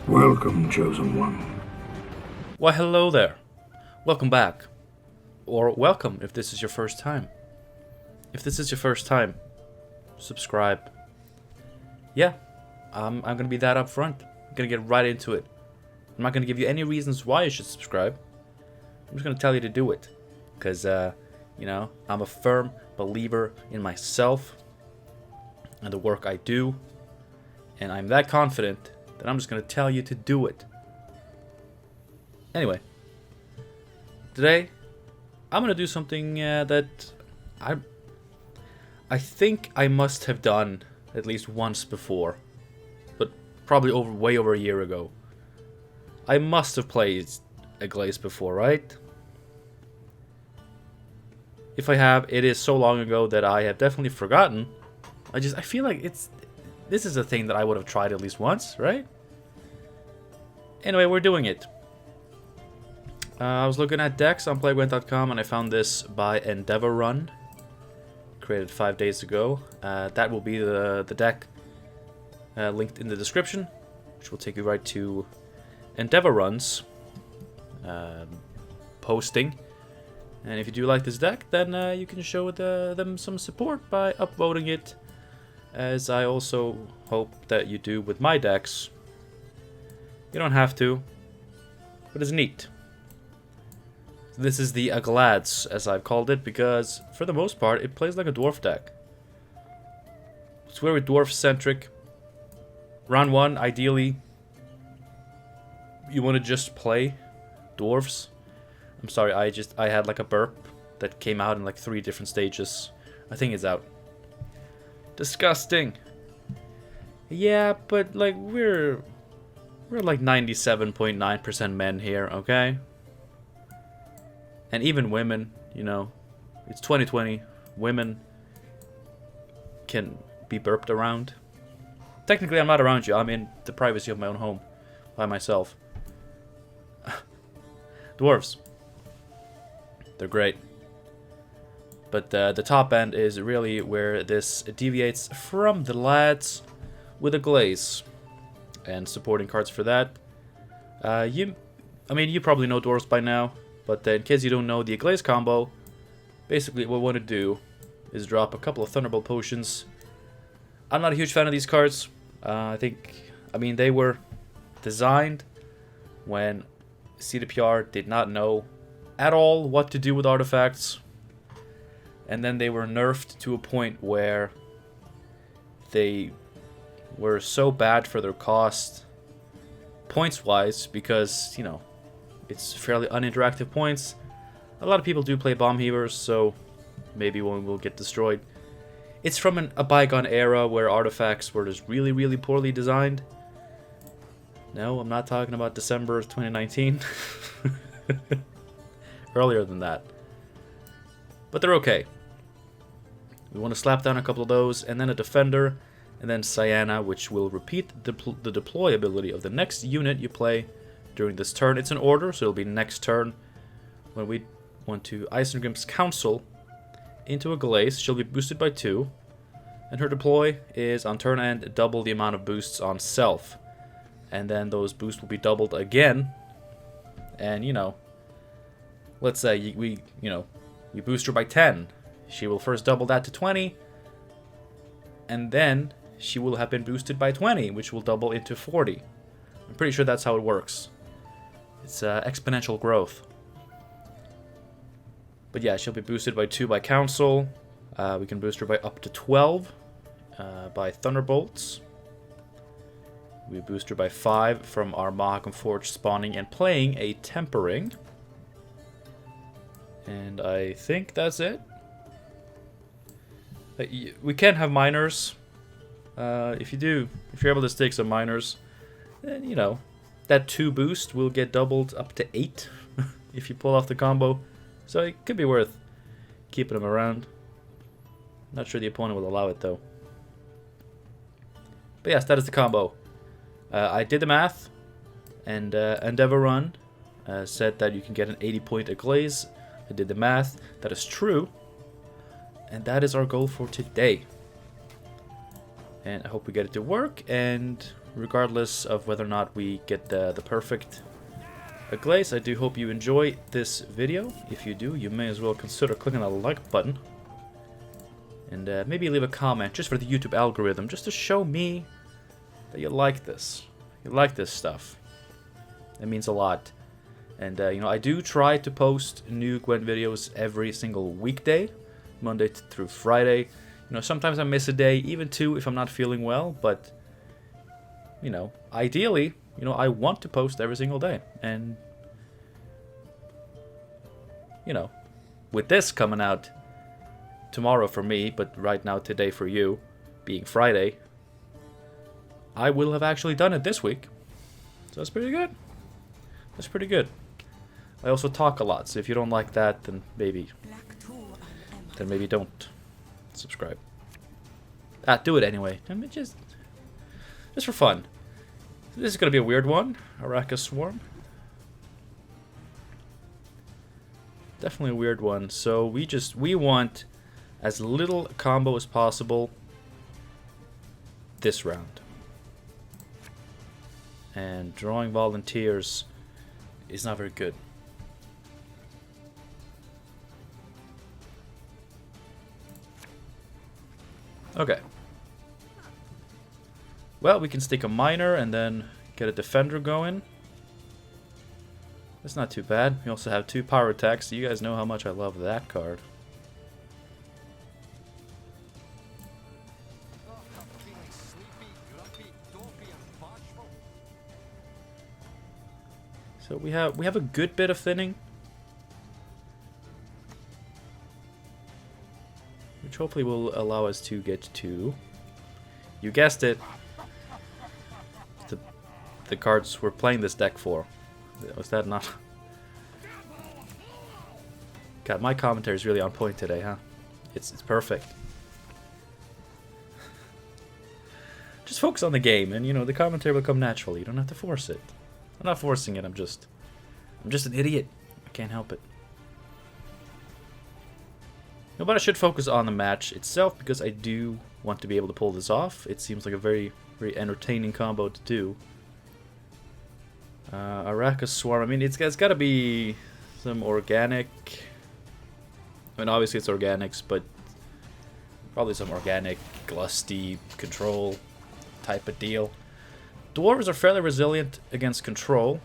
Welcome, Chosen One. Why, hello there. Welcome back. Or welcome if this is your first time. If this is your first time, subscribe. Yeah, I'm going to be that up front. I'm going to get right into it. I'm not going to give you any reasons why you should subscribe. I'm just going to tell you to do it. Because, I'm a firm believer in myself and the work I do. And I'm that confident that I'm just going to tell you to do it. Anyway, today I'm going to do something that I think I must have done at least once before, but probably way over a year ago. I must have played Aglaïs before, right? If I have, it is so long ago that I have definitely forgotten. I feel like this is a thing that I would have tried at least once, right? Anyway, we're doing it. I was looking at decks on playgwent.com and I found this by Endeavor Run, created 5 days ago. That will be the deck linked in the description, which will take you right to Endeavor Run's posting. And if you do like this deck, then you can show them some support by upvoting it, as I also hope that you do with my decks. You don't have to, but it's neat. This is the Aglaïs, as I've called it, because for the most part it plays like a dwarf deck. It's very dwarf centric. Round 1, ideally, you want to just play dwarves. I'm sorry, I had like a burp that came out in like 3 different stages. I think it's out. Disgusting. Yeah, but like we're like 97.9% men here, okay? And even women, it's 2020. Women can be burped around. Technically, I'm not around you. I'm in the privacy of my own home by myself. Dwarves. They're great. But the top end is really where this deviates from the lads with Aglaïs. And supporting cards for that. You probably know dwarves by now. But in case you don't know, the Aglaïs combo, basically what we want to do is drop a couple of Thunderbolt potions. I'm not a huge fan of these cards. They were designed when CDPR did not know at all what to do with artifacts. And then they were nerfed to a point where they were so bad for their cost, points-wise, because, it's fairly uninteractive points. A lot of people do play bomb heavers, so maybe one will get destroyed. It's from a bygone era where artifacts were just really, really poorly designed. No, I'm not talking about December of 2019. Earlier than that. But they're okay. We want to slap down a couple of those, and then a defender, and then Cyana, which will repeat the deploy ability of the next unit you play during this turn. It's an order, so it'll be next turn when we want to Isengrim's Council into Aglaïs. She'll be boosted by 2, and her deploy is on turn end double the amount of boosts on self, and then those boosts will be doubled again. And let's say we boost her by 10. She will first double that to 20, and then she will have been boosted by 20, which will double into 40. I'm pretty sure that's how it works. It's exponential growth. But yeah, she'll be boosted by 2 by Council. We can boost her by up to 12 by Thunderbolts. We boost her by 5 from our Mahakam Forge spawning and playing a Tempering. And I think that's it. We can have minors. If you're able to stake some minors, then that 2 boost will get doubled up to 8 if you pull off the combo. So it could be worth keeping them around. Not sure the opponent will allow it though. But yes, that is the combo. I did the math, and Endeavor Run said that you can get an 80-point Aglaïs. I did the math. That is true. And that is our goal for today. And I hope we get it to work, and regardless of whether or not we get the perfect Aglaïs. I do hope you enjoy this video. If you do, you may as well consider clicking the like button. And maybe leave a comment just for the YouTube algorithm, just to show me that you like this. You like this stuff. It means a lot. And, you know, I do try to post new Gwent videos every single weekday, Monday through Friday. You know, sometimes I miss a day, even two if I'm not feeling well, but, you know, ideally, you know, I want to post every single day. And, you know, with this coming out tomorrow for me, but right now today for you, being Friday, I will have actually done it this week. So that's pretty good. That's pretty good. I also talk a lot, so if you don't like that, then maybe don't subscribe. Do it anyway. I mean, just for fun. This is gonna be a weird one. Archetype Swarm. Definitely a weird one. So we want as little combo as possible this round. And drawing volunteers is not very good. Okay. Well, we can stick a miner and then get a defender going. That's not too bad. We also have 2 power attacks, so you guys know how much I love that card. So we have a good bit of thinning, which hopefully will allow us to get to, you guessed it, the cards we're playing this deck for. Was that not? God, my commentary is really on point today, huh? It's perfect. Just focus on the game, and you know the commentary will come naturally. You don't have to force it. I'm not forcing it. I'm just an idiot. I can't help it. No, but I should focus on the match itself because I do want to be able to pull this off. It seems like a very, very entertaining combo to do. Archetype Swarm. I mean, it's got to be some organic. I mean, obviously it's organics, but probably some organic, glusty control type of deal. Dwarves are fairly resilient against control,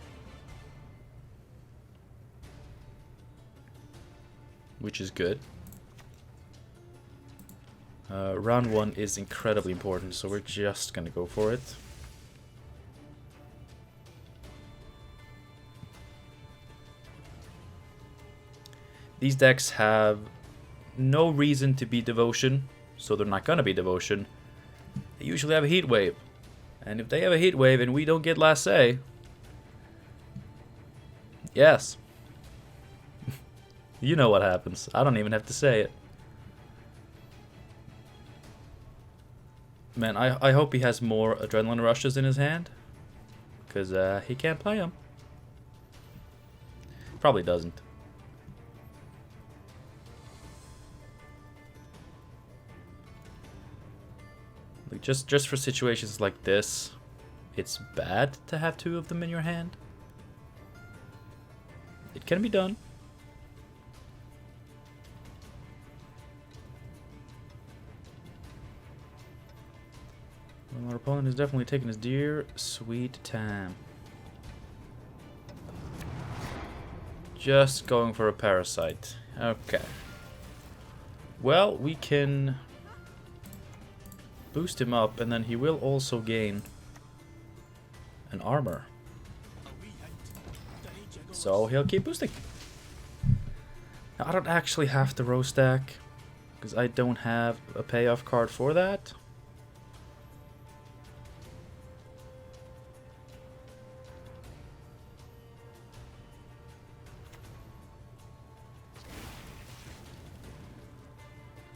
which is good. Round 1 is incredibly important, so we're just gonna go for it. These decks have no reason to be devotion, so they're not gonna be devotion. They usually have a heat wave. And if they have a heat wave and we don't get last say, yes. You know what happens. I don't even have to say it. Man, I hope he has more adrenaline rushes in his hand, because he can't play them. Probably doesn't. Like just for situations like this, it's bad to have 2 of them in your hand. It can be done. Well, our opponent is definitely taking his dear sweet time. Just going for a parasite. Okay. Well, we can boost him up, and then he will also gain an armor. So he'll keep boosting. Now, I don't actually have to row stack, because I don't have a payoff card for that.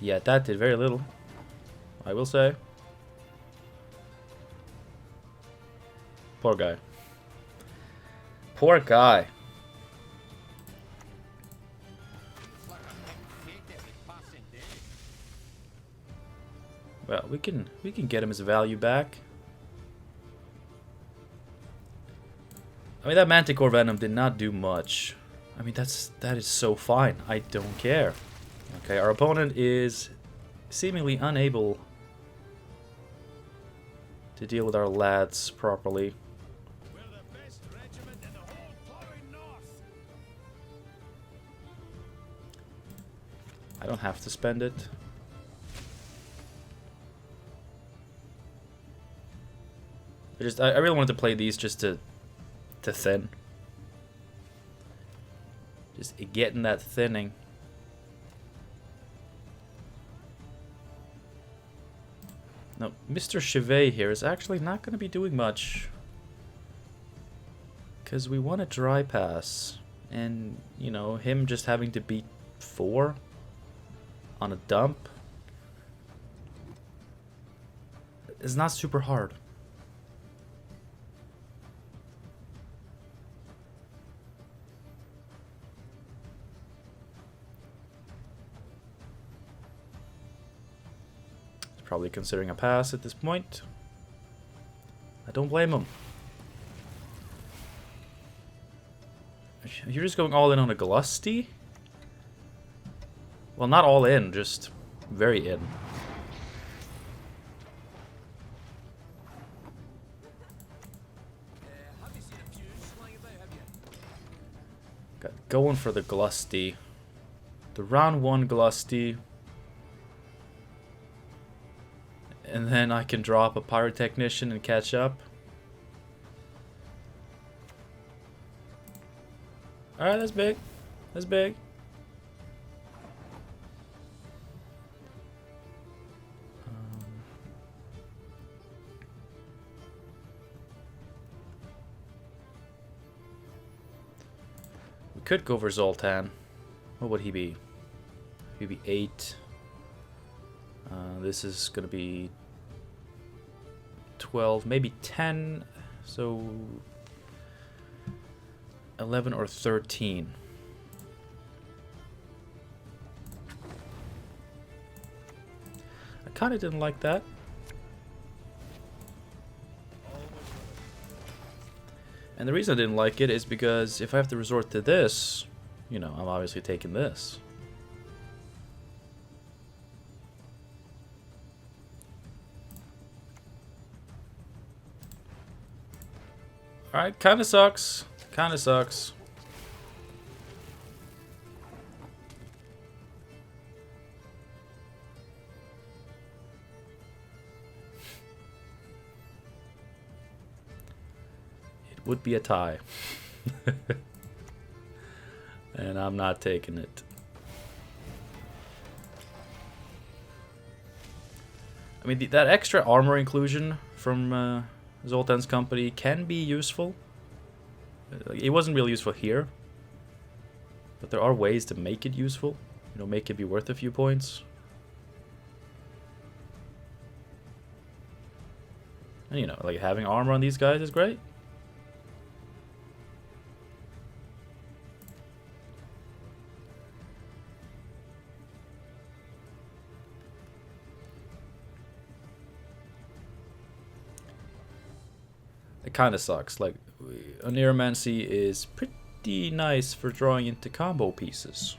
Yeah, that did very little, I will say. Poor guy. Poor guy. Well, we can get him his value back. I mean, that Manticore Venom did not do much. I mean, that is so fine. I don't care. Okay, our opponent is seemingly unable to deal with our lads properly. We're the best regiment in the whole plowing north. I don't have to spend it. I really wanted to play these just to thin. Just getting that thinning. Now, Mr. Chevet here is actually not going to be doing much. Because we want a dry pass. And, you know, him just having to beat 4 on a dump is not super hard. Probably considering a pass at this point. I don't blame him. You're just going all in on a Glusty? Well, not all in, just very in. Got going for the Glusty. The round 1 Glusty. And then I can drop a Pyrotechnician and catch up. Alright, that's big. That's big. We could go for Zoltan. What would he be? He'd be 8. This is going to be 12, maybe 10, so 11 or 13. I kind of didn't like that. And the reason I didn't like it is because if I have to resort to this, you know, I'm obviously taking this. Alright, kinda sucks. Kinda sucks. It would be a tie. And I'm not taking it. I mean, that extra armor inclusion from Zoltan's company can be useful. It wasn't really useful here, but there are ways to make it useful. You know, make it be worth a few points. And you know, like having armor on these guys is great. It kind of sucks. Like, Oneiromancy is pretty nice for drawing into combo pieces.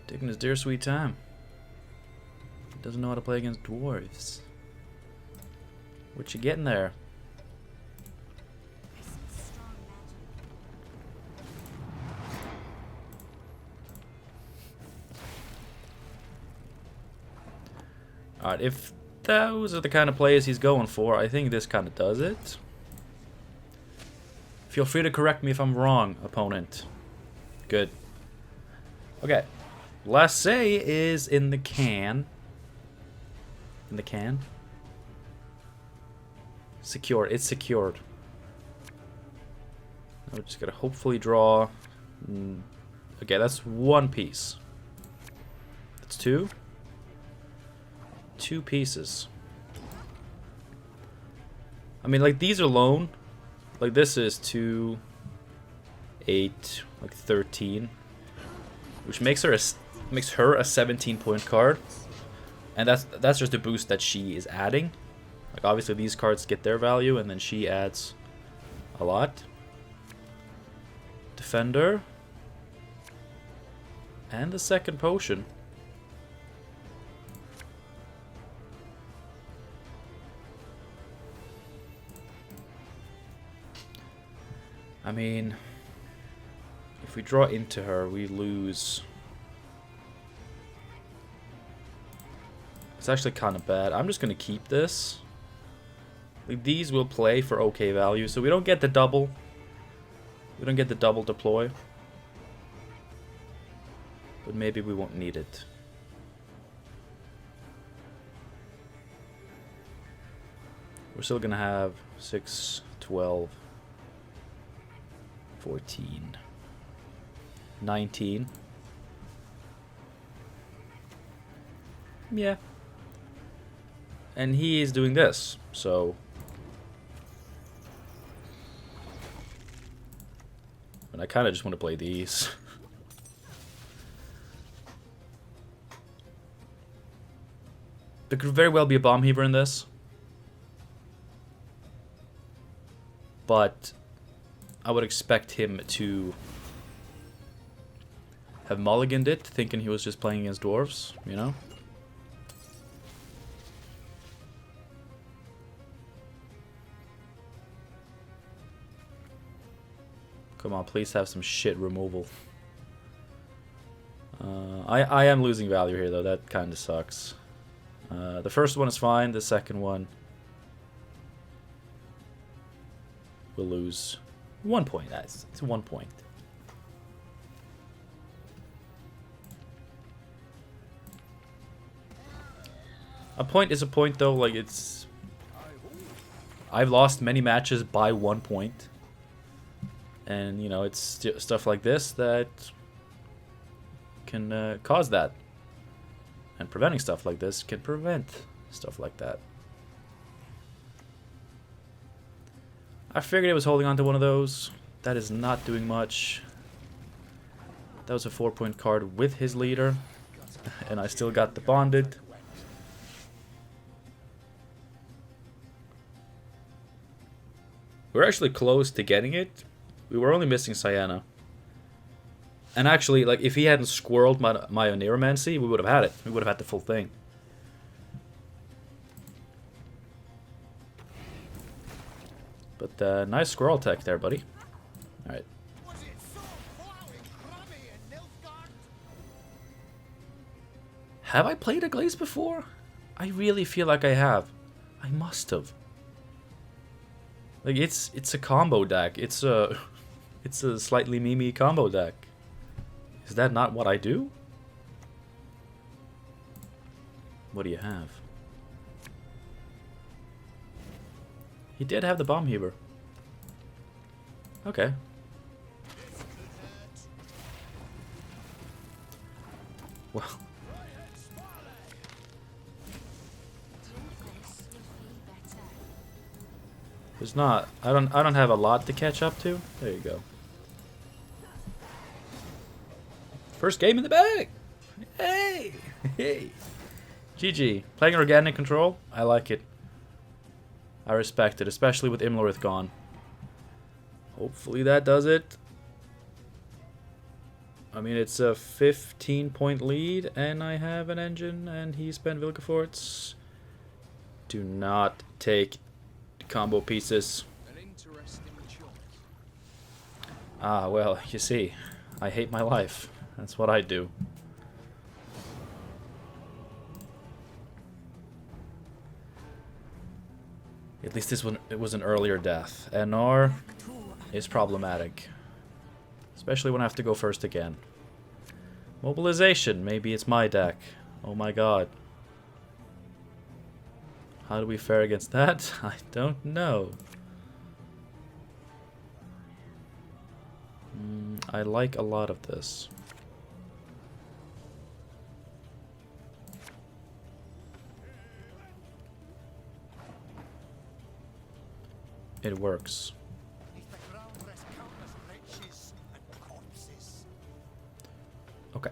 Taking his dear sweet time. Doesn't know how to play against dwarves. What you getting there? Alright, if those are the kind of plays he's going for, I think this kind of does it. Feel free to correct me if I'm wrong, opponent. Good. Okay. Last say is in the can. In the can? Secured. It's secured. We're just gonna hopefully draw. Okay, that's one piece. That's 2. 2 pieces. I mean, like, these alone, like, this is 2, 8, like 13, which makes her a Makes her a 17-point card. And that's just a boost that she is adding. Like, obviously these cards get their value, and then she adds a lot. Defender. And the second potion. I mean, if we draw into her, we lose. It's actually kind of bad. I'm just going to keep this. Like, these will play for okay value, so we don't get the double. We don't get the double deploy. But maybe we won't need it. We're still going to have 6, 12, 14, 19. Yeah. And he is doing this, so... And I kind of just want to play these. There could very well be a bomb heaver in this. But I would expect him to have mulliganed it, thinking he was just playing against dwarves, you know? Come on, please have some shit removal. I am losing value here, though. That kind of sucks. The first one is fine. The second one will lose 1 point. It's 1 point. A point is a point, though. Like, it's... I've lost many matches by 1 point. And, you know, it's stuff like this that can cause that. And preventing stuff like this can prevent stuff like that. I figured it was holding on to one of those. That is not doing much. That was a 4-point card with his leader. And I still got the bonded. We're actually close to getting it. We were only missing Sienna. And actually, like, if he hadn't squirreled my Oneiromancy, we would have had it. We would have had the full thing. But nice squirrel tech there, buddy. Alright. Have I played Aglaïs before? I really feel like I have. I must have. Like, it's a combo deck. It's a slightly memey combo deck. Is that not what I do? What do you have? He did have the bomb heaver. Okay. Well. There's not. I don't have a lot to catch up to. There you go. First game in the bag. Hey, hey. GG. Playing organic control. I like it. I respect it, especially with Imlerith gone. Hopefully that does it. I mean, it's a 15-point lead, and I have an engine, and he spent Vilgefortz. Do not take combo pieces. Ah, well, you see, I hate my life. That's what I do. At least this one, it was an earlier death. NR is problematic. Especially when I have to go first again. Mobilization. Maybe it's my deck. Oh my god. How do we fare against that? I don't know. I like a lot of this. It works. Okay.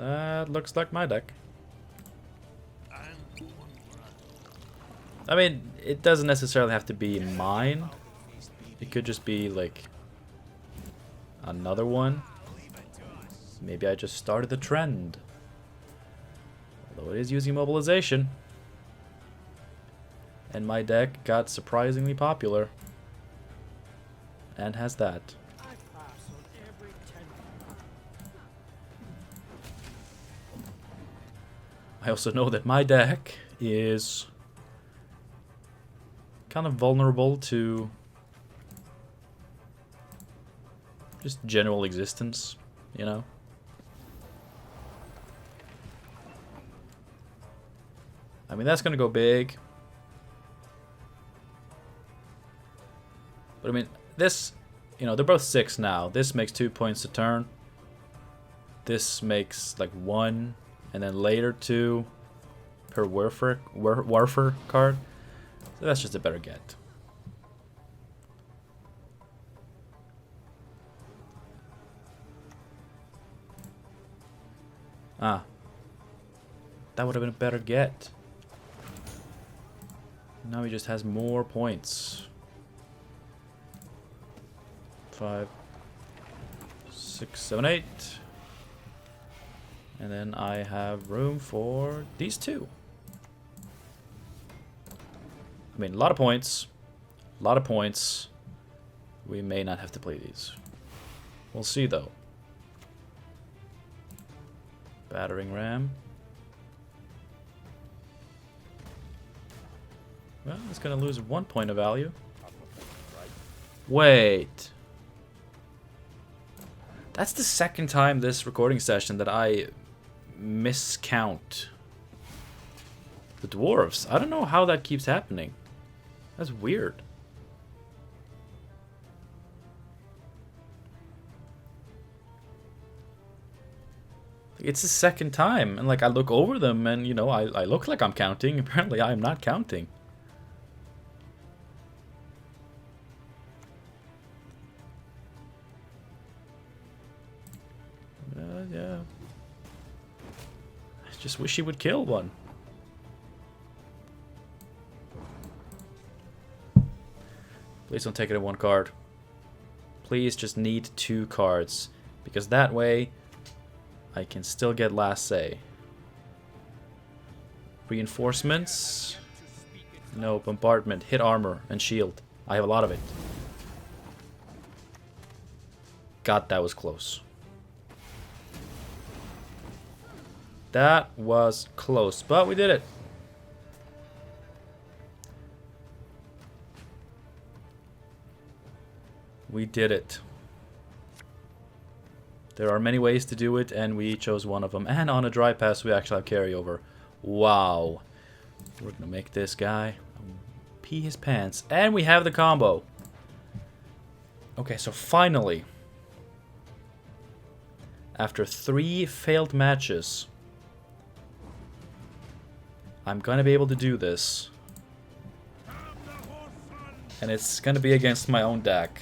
That looks like my deck. I mean, it doesn't necessarily have to be mine. It could just be like another one. Maybe I just started the trend. Although it is using mobilization. And my deck got surprisingly popular. And has that. I also know that my deck is kind of vulnerable to just general existence, you know? I mean, that's gonna go big. But I mean, this, you know, they're both 6 now. This makes 2 points a turn. This makes like 1, and then later 2 per warfare card. So that's just a better get. Ah. That would have been a better get. Now he just has more points. 5, 6, 7, 8. And then I have room for these 2. I mean, a lot of points. A lot of points. We may not have to play these. We'll see, though. Battering ram. Well, it's going to lose 1 point of value. Wait. That's the second time this recording session that I miscount the dwarves. I don't know how that keeps happening. That's weird. It's the second time, and like I look over them and you know I look like I'm counting. Apparently I am not counting. Yeah. I just wish he would kill one. Please don't take it at 1 card. Please just need 2 cards. Because that way, I can still get last say. Reinforcements. No, bombardment, hit armor, and shield. I have a lot of it. God, that was close. That was close, but we did it. We did it. There are many ways to do it, and we chose one of them. And on a dry pass, we actually have carryover. Wow. We're gonna make this guy pee his pants. And we have the combo. Okay, so finally, after 3 failed matches, I'm gonna be able to do this. And it's gonna be against my own deck.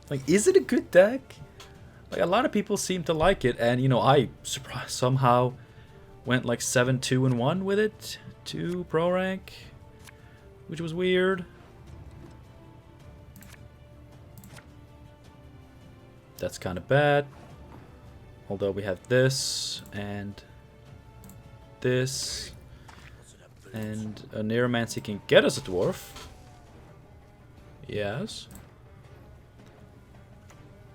Like, is it a good deck? Like, a lot of people seem to like it, and you know, I somehow went like 7-2-1 with it to pro rank, which was weird. That's kind of bad. Although we have this and this, and a Neuromancy can get us a dwarf. Yes.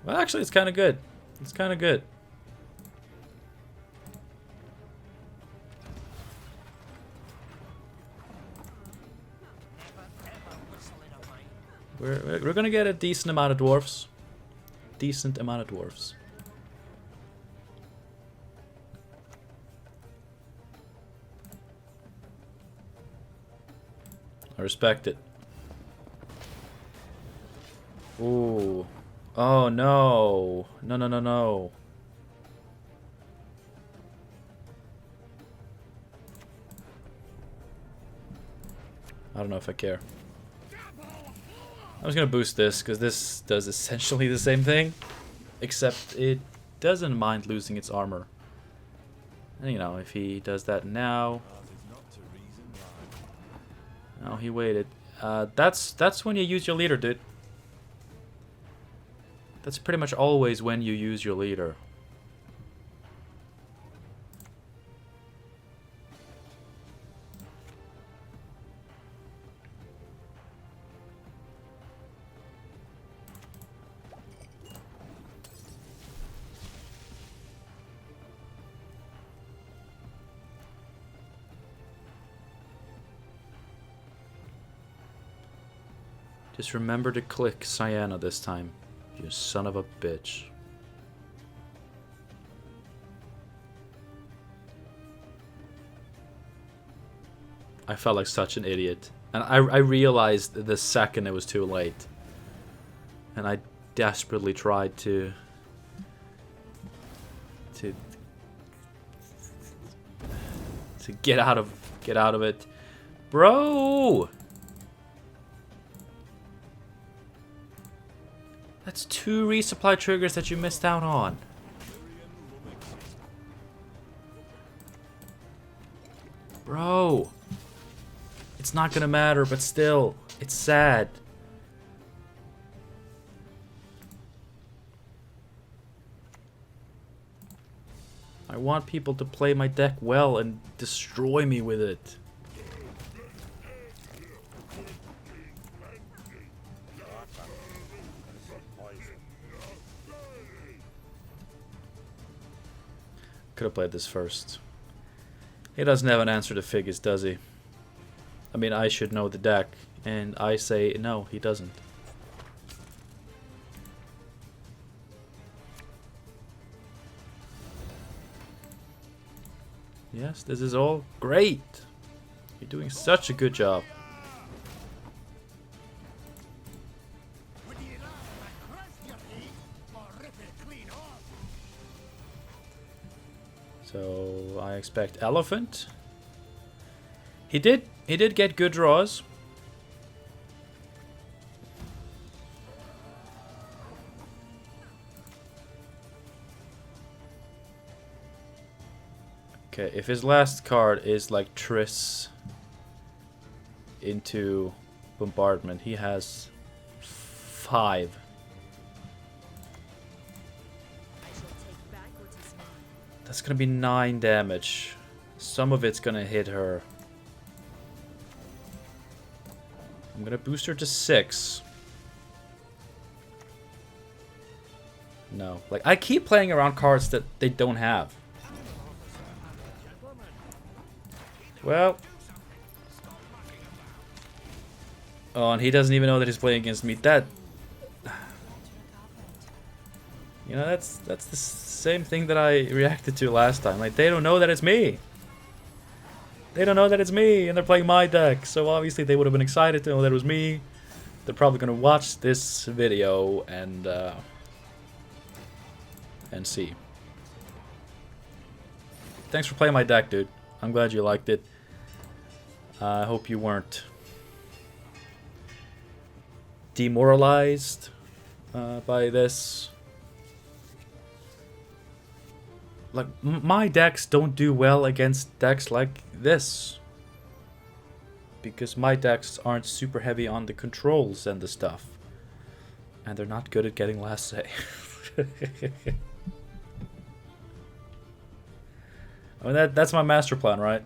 Well, actually, it's kind of good. It's kind of good. We're gonna get a decent amount of dwarfs. Decent amount of dwarfs. I respect it. Ooh. Oh no. No, no, no, no. I don't know if I care. I was gonna boost this because this does essentially the same thing, except it doesn't mind losing its armor. And you know, if he does that now... No, he waited. That's when you use your leader, dude. That's pretty much always when you use your leader. Just remember to click Cyana this time, you son of a bitch. I felt like such an idiot. And I realized the second it was too late. And I desperately tried to get out of it. Bro! That's 2 resupply triggers that you missed out on. Bro. It's not gonna matter, but still, it's sad. I want people to play my deck well and destroy me with it. Could have played this first. He doesn't have an answer to figures, does he? I mean, I should know the deck, and I say no, he doesn't. Yes, this is all great. You're doing such a good job. So I expect elephant. He did get good draws. Okay, if his last card is like Triss into bombardment, he has 5. That's gonna be 9 damage. Some of it's gonna hit her. I'm gonna boost her to 6. No. Like, I keep playing around cards that they don't have. Well. Oh, and he doesn't even know that he's playing against me. That... You know, that's the same thing that I reacted to last time. Like, they don't know that it's me. They don't know that it's me, and they're playing my deck. So obviously they would have been excited to know that it was me. They're probably gonna watch this video and see. Thanks for playing my deck, dude. I'm glad you liked it. I hope you weren't demoralized by this. Like, my decks don't do well against decks like this. Because my decks aren't super heavy on the controls and the stuff. And they're not good at getting last say. I mean, that's my master plan, right?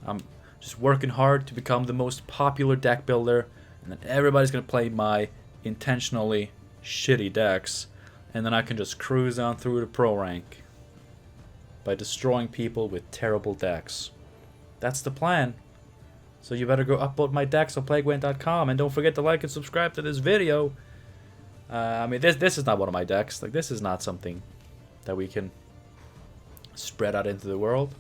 I'm just working hard to become the most popular deck builder. And then everybody's going to play my intentionally shitty decks. And then I can just cruise on through the pro rank by destroying people with terrible decks. That's the plan. So you better go upload my decks on playgwent.com, and don't forget to like and subscribe to this video. I mean, this is not one of my decks. Like, this is not something that we can spread out into the world.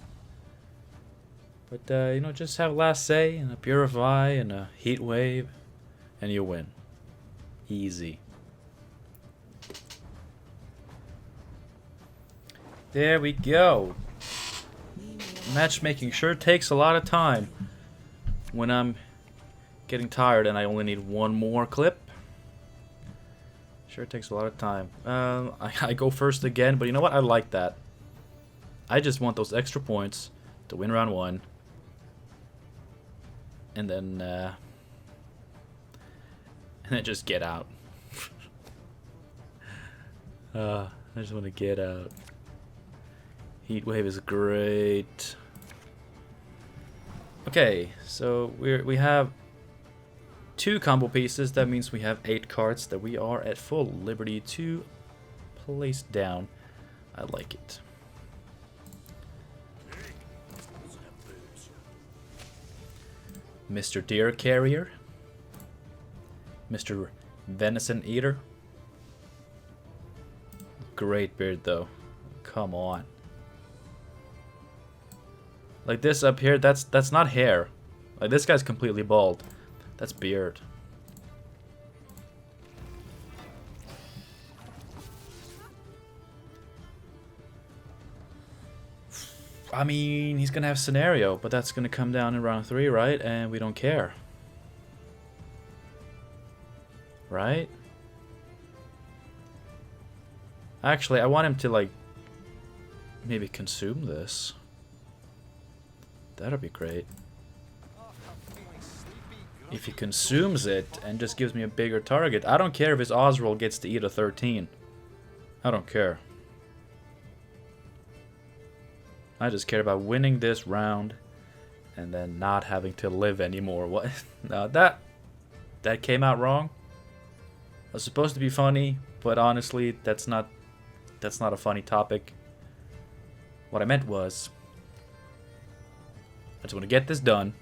But you know, just have last say and a purify and a heat wave, and you win. Easy. There we go. Matchmaking sure takes a lot of time when I'm getting tired and I only need one more clip. Sure takes a lot of time. I go first again, but you know what? I like that. I just want those extra points to win round 1. And then just get out. I just want to get out. Heat wave is great. Okay, so we have 2 combo pieces. That means we have 8 cards that we are at full liberty to place down. I like it. Mr. Deer Carrier. Mr. Venison Eater. Great beard though. Come on. Like this up here, that's not hair. Like this guy's completely bald. That's beard. I mean, he's gonna have scenario, but that's gonna come down in round 3, right? And we don't care. Right? Actually, I want him to, like, maybe consume this. That'd be great. If he consumes it and just gives me a bigger target, I don't care if his Oswald gets to eat a 13. I don't care. I just care about winning this round and then not having to live anymore. What? No, that came out wrong. It was supposed to be funny, but honestly, that's not a funny topic. What I meant was, I just want to get this done.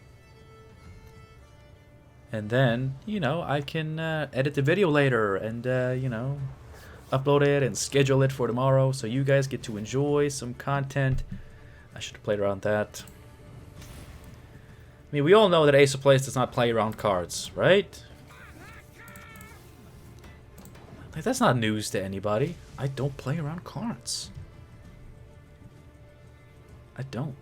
And then, you know, I can edit the video later and, you know, upload it and schedule it for tomorrow so you guys get to enjoy some content. I should have played around that. I mean, we all know that Ace of Plays does not play around cards, right? Like, that's not news to anybody. I don't play around cards. I don't.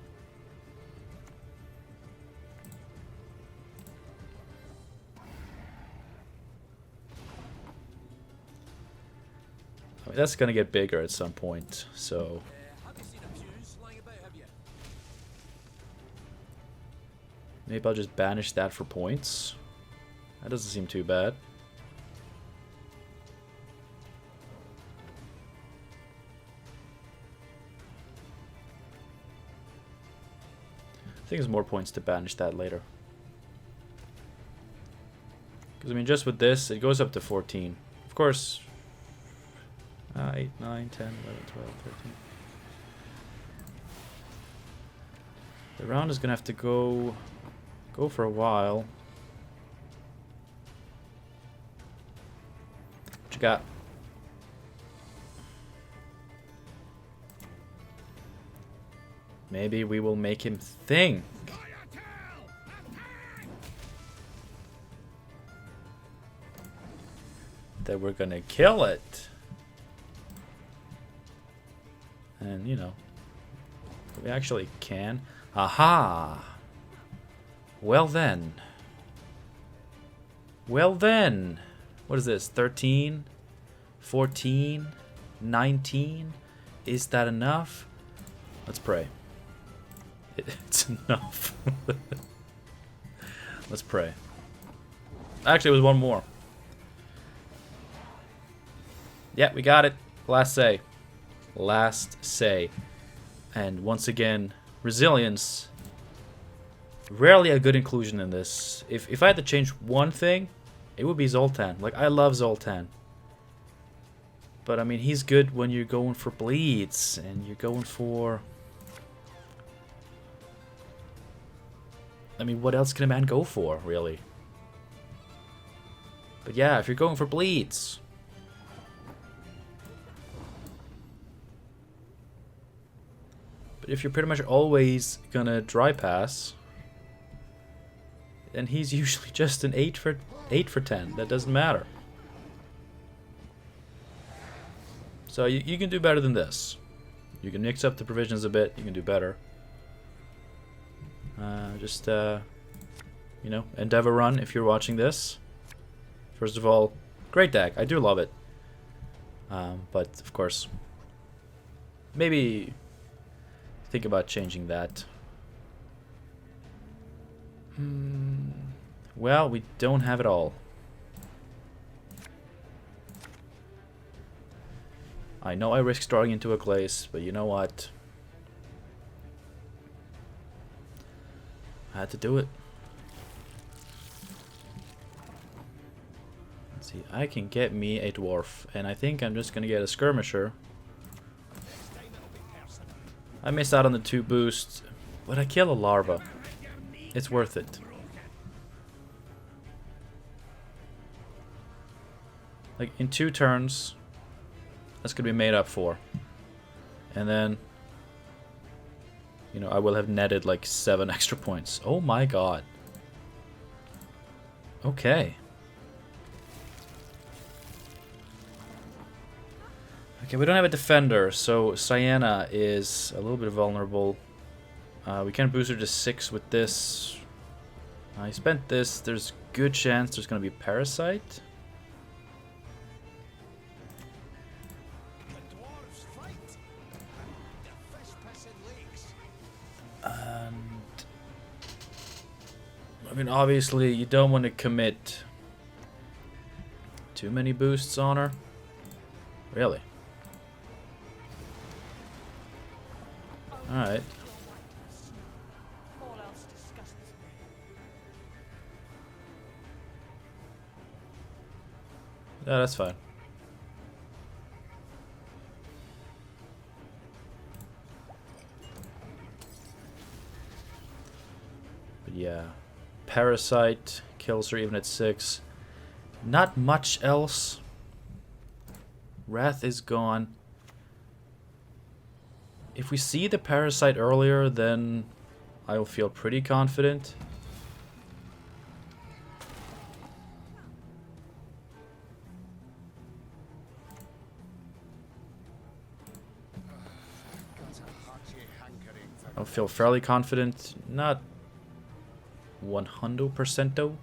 I mean, that's gonna get bigger at some point, so... Maybe I'll just banish that for points. That doesn't seem too bad. I think there's more points to banish that later. Because, I mean, just with this, it goes up to 14. Of course, 8, 9, 10, 11, 12, 13. The round is going to have to go for a while. What you got? Maybe we will make him think that we're gonna kill it. And, you know, we actually can. Aha! Well then. Well then. What is this? 13? 14? 19? Is that enough? Let's pray. It's enough. Let's pray. Actually, it was one more. Yeah, we got it. Last say. Last say. And once again, resilience. Rarely a good inclusion in this. If I had to change one thing, it would be Zoltan. Like, I love Zoltan. But, I mean, he's good when you're going for bleeds. And you're going for... I mean, what else can a man go for, really? But yeah, if you're going for bleeds... But if you're pretty much always gonna dry pass... then he's usually just an 8 for 10. That doesn't matter. So you can do better than this. You can mix up the provisions a bit. You can do better. Just you know, Endeavor run if you're watching this. First of all, great deck. I do love it. But of course, maybe think about changing that. Well, we don't have it all. I know I risked drawing into Aglaïs, but you know what? I had to do it. Let's see, I can get me a dwarf, and I think I'm just gonna get a skirmisher. I missed out on the 2 boosts, but I kill a larva. It's worth it. Like, in 2 turns, that's gonna be made up for. And then, you know, I will have netted like 7 extra points. Oh my god. Okay. Okay, we don't have a defender, so Sienna is a little bit vulnerable. We can boost her to 6 with this. I spent this. There's good chance there's gonna be Parasite. I mean, obviously, you don't want to commit too many boosts on her. Really? Alright. Yeah, that's fine. But yeah. Parasite kills her even at 6. Not much else. Wrath is gone. If we see the Parasite earlier, then I'll feel pretty confident. I'll feel fairly confident. Not 100% though.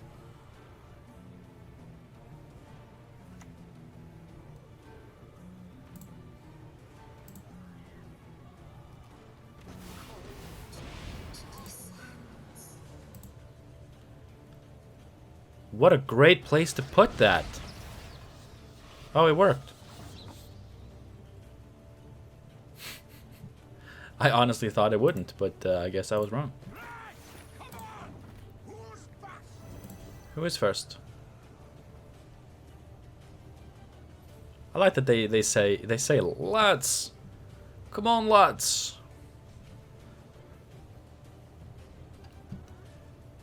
What a great place to put that. Oh, it worked. I honestly thought it wouldn't, but I guess I was wrong. Who is first? I like that they say lads. Come on, lads.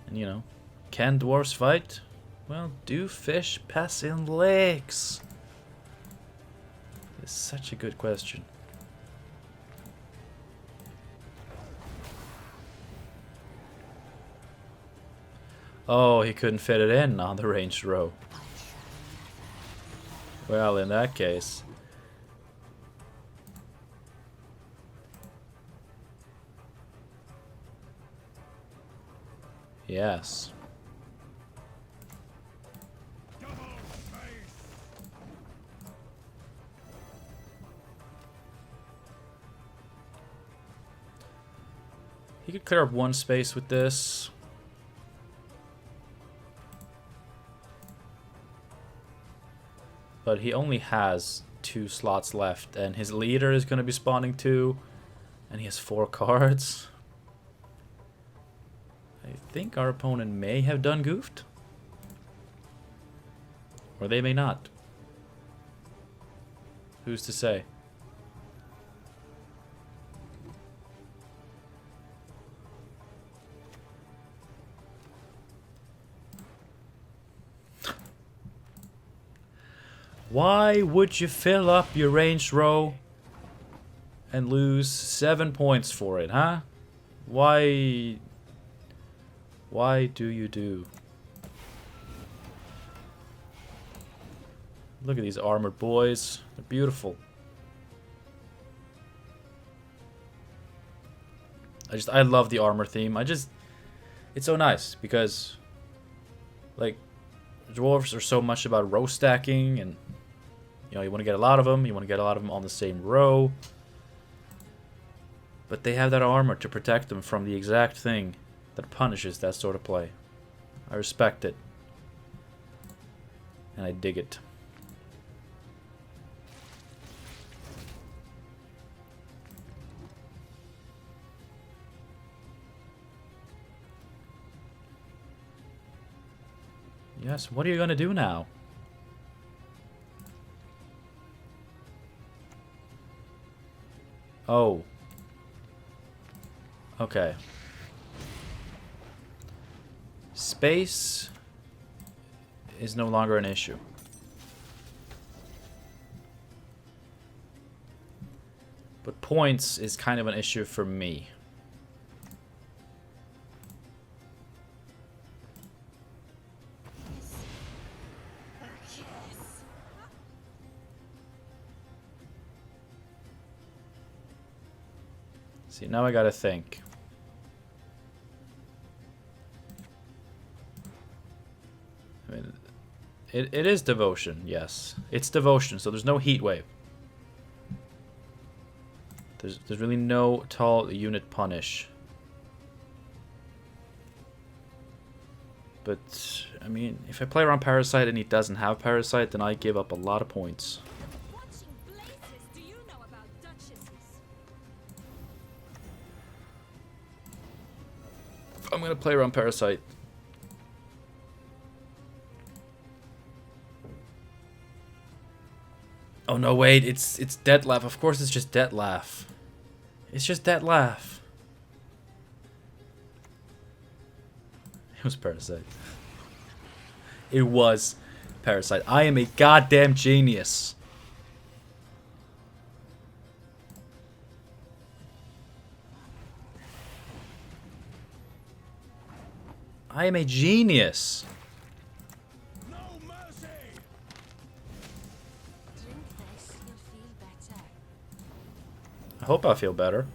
And you know, can dwarves fight? Well, do fish pass in lakes? It's such a good question. Oh, he couldn't fit it in on the ranged row. Well, in that case. Yes. He could clear up 1 space with this. But he only has 2 slots left, and his leader is going to be spawning 2, and he has 4 cards. I think our opponent may have done goofed. Or they may not. Who's to say? Why would you fill up your ranged row and lose 7 points for it, huh? Why do you do? Look at these armored boys. They're beautiful. I love the armor theme. It's so nice because, like, dwarves are so much about row stacking, and You know, you want to get a lot of them. You want to get a lot of them on the same row. But they have that armor to protect them from the exact thing that punishes that sort of play. I respect it. And I dig it. Yes, what are you going to do now? Oh. Okay. Space is no longer an issue. But points is kind of an issue for me. See, now I gotta think. I mean, it is devotion, yes. It's devotion, so there's no heat wave. There's really no tall unit punish. But, I mean, if I play around Parasite and he doesn't have Parasite, then I give up a lot of points. I'm gonna play around Parasite. Oh no, wait, it's Deadlaugh. Of course it's just Deadlaugh. It's just Deadlaugh. It was Parasite. It was Parasite. I am a goddamn genius. I am a genius. No mercy. Drink this, you'll feel better. I hope I feel better.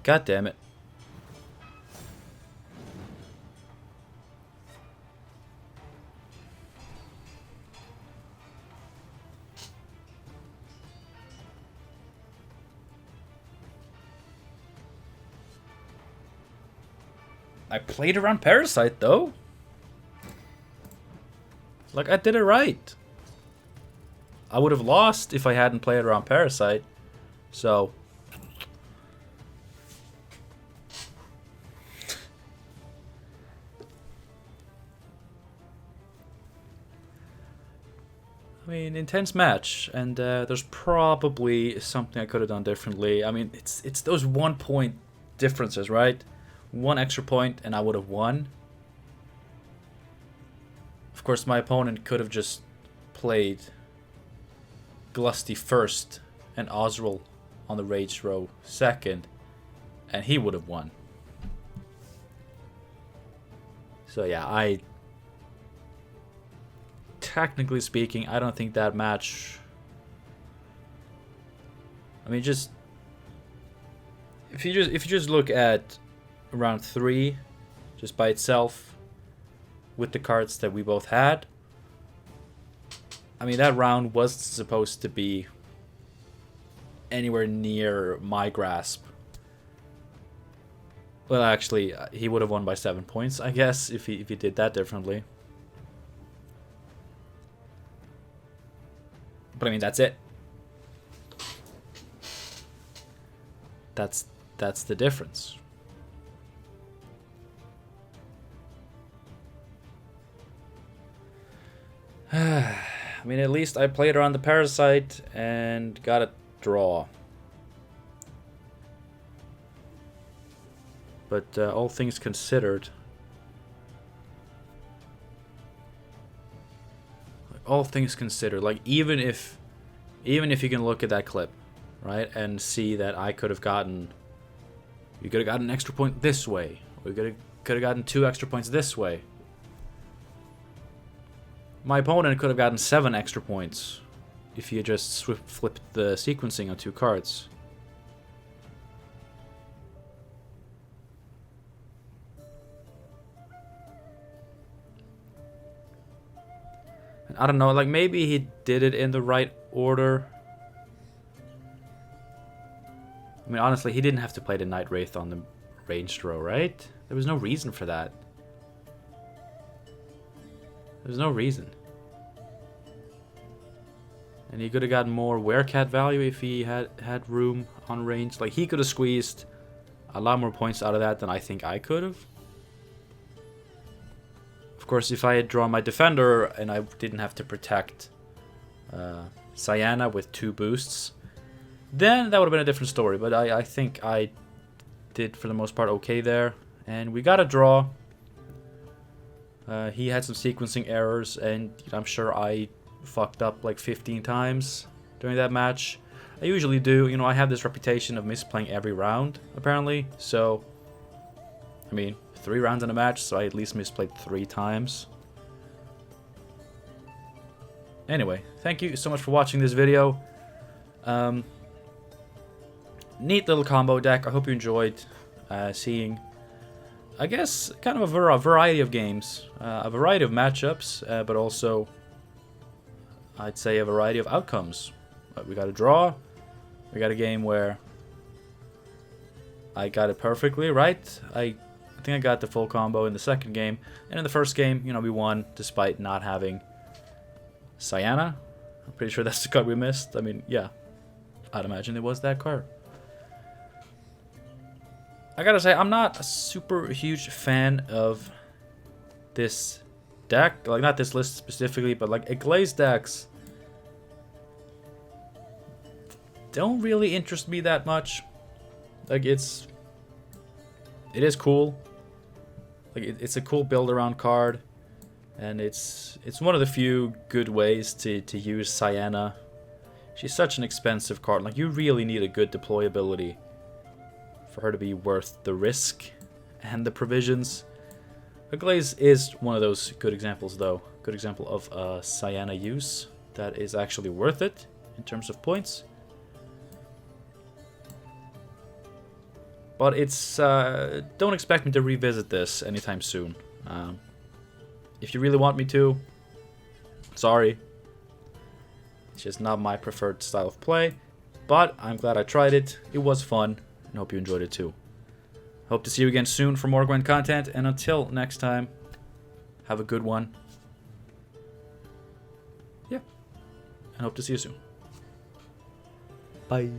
God damn it. I played around Parasite, though. Like, I did it right. I would have lost if I hadn't played around Parasite. So... I mean, intense match, and there's probably something I could have done differently. I mean, it's those 1 point differences, right? 1 extra point and I would have won. Of course, my opponent could have just played Glusty first and Osriel on the Rage row second, and he would have won. So yeah, technically speaking, I don't think that match... I mean, just... If you just look at round 3, just by itself, with the cards that we both had, I mean, that round wasn't supposed to be anywhere near my grasp. Well, actually, he would have won by 7 points, I guess, if he did that differently. But I mean, that's it. That's the difference. I mean, at least I played around the Parasite and got a draw. But all things considered, like even if you can look at that clip, right, and see that I could have gotten, you could have gotten an extra point this way, or you could have gotten 2 extra points this way. My opponent could have gotten 7 extra points if you just flipped the sequencing on 2 cards. I don't know, like maybe he did it in the right order. I mean, honestly, he didn't have to play the Night Wraith on the ranged row, right? There was no reason for that. There's no reason. And he could have gotten more Werecat value if he had room on range. Like, he could have squeezed a lot more points out of that than I think I could have. Of course, if I had drawn my defender and I didn't have to protect Cyana with 2 boosts, then that would have been a different story. But I think I did, for the most part, okay there. And we got a draw. He had some sequencing errors, and I'm sure I fucked up like 15 times during that match. I usually do. You know, I have this reputation of misplaying every round, apparently. So, I mean, 3 rounds in a match, so I at least misplayed 3 times. Anyway, thank you so much for watching this video. Neat little combo deck. I hope you enjoyed seeing, I guess, kind of a variety of games, a variety of matchups, but also, I'd say, a variety of outcomes. We got a draw. We got a game where I got it perfectly, right? I think I got the full combo in the second game. And in the first game, you know, we won despite not having Cyana. I'm pretty sure that's the card we missed. I mean, yeah. I'd imagine it was that card. I gotta say, I'm not a super huge fan of this deck. Like, not this list specifically, but like Aglaïs decks don't really interest me that much. Like, it is cool. Like, it's a cool build around card, and it's one of the few good ways to use Cyana. She's such an expensive card. Like, you really need a good deployability for her to be worth the risk and the provisions. Aglaïs is one of those good examples, though. Good example of Cyana use that is actually worth it in terms of points. But it's, don't expect me to revisit this anytime soon. If you really want me to, sorry. It's just not my preferred style of play. But I'm glad I tried it. It was fun, and hope you enjoyed it too. Hope to see you again soon for more Gwent content, and until next time, have a good one. Yeah, and hope to see you soon. Bye.